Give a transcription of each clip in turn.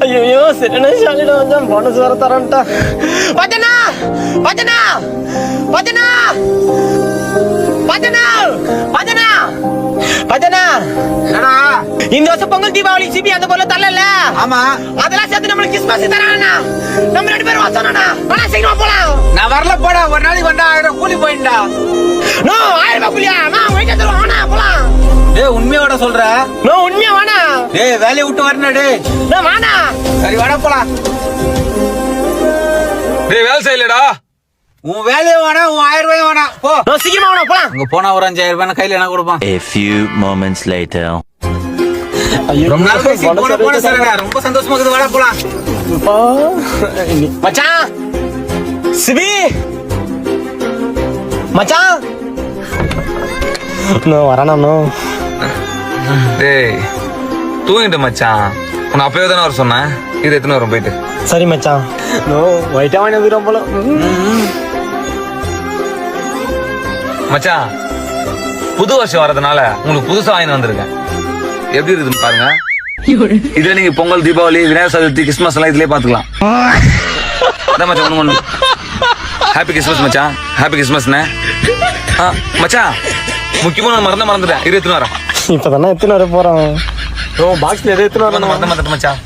ஐயோ சரியான ஷாலிடா மச்சான் போனஸ் வர தரேன்டா. பஜனா பஜனா பஜனா பஜனா பஜனா பஜனா என்னடா? இந்த வருஷம் பொங்கல் தீபாவளி சிபி அந்த பொருள் தரல. ஆமா, அதெல்லாம் சேர்த்து நம்மளுக்கு கிறிஸ்மஸ் தரானா? நம்ம 2 பேரும் வச்சோம்னா வாடா சீக்கிரமா போலாம். நான் வரல போடா. ஒரு நாளைக்கு வந்தா 1000 கூலி போயிண்டா. நோ 1000 ரூபாய் கூலியா? நான் வெயிட் தருவேன். வாடா போலாம். டேய் உண்மையோட சொல்ற? நோ உண்மையா வாடா. டேய் வேலைய விட்டு வரணும் டேய். நான் வாடா. சரி வாடா போலாம். டேய் வேலை செய்யலடா. உன் வேலைய வேணா, உன் 1000 ரூபாய் வேணா. போ. நோ சீக்கிரமா வாடா போலாம். அங்க போனா ஒரு 5000 ரூபாய் கையில என்ன கொடுப்பான்? A few moments later. ரொம்ப நாள் கழிச்சு போன சரடா. ரொம்ப சந்தோஷமா இருக்குது. வாடா போலாம். மச்சான் சிபி மச்சான் நோ வரானா? நோ டேய் தூங்கிட்டு மச்சான். உன்னை அப்பவே தானே வர சொன்னேன். இது எத்தனை வரும் போயிட்டு? சரி மச்சான். நோ ஒயிட்டா வாங்கி வந்துடும் போல. மச்சான் புது வருஷம் வர்றதுனால உங்களுக்கு புதுசா வாங்கி வந்திருக்கேன். எப்படி இருக்குதுன்னு பாருங்க. இதுல நீங்க பொங்கல், தீபாவளி, விநாயகர் சதுர்த்தி, கிறிஸ்துமஸ் எல்லாம் இதுலயே பாத்துக்கலாம். அதான் மச்சான் ஒண்ணு ஹாப்பி கிறிஸ்மஸ் மச்சான். ஹாப்பி கிறிஸ்மஸ்ண்ணே. மச்சான் முக்கியமான மறந்துட்டேன். இது எத்தனை வரேன்? இப்பதானே எத்தனை வர போறோம். நோ பாக்ஸ்ல எது எத்தனை வரணும்? மறந்துட்டேன் மச்சான்.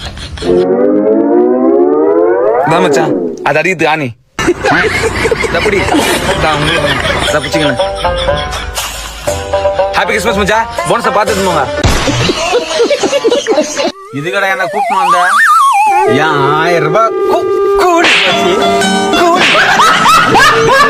இதான் மச்சான் அது அடிக்குது ஆணி. தப்படி தப்பிச்சுக்கணும். ஹாப்பி கிறிஸ்மஸ் மச்சான். போனஸை பார்த்துட்டு போங்க. இதுக்கடா என்ன கூப்பிட்டு வந்த? ஏன் 1000 ரூபாய் கூடி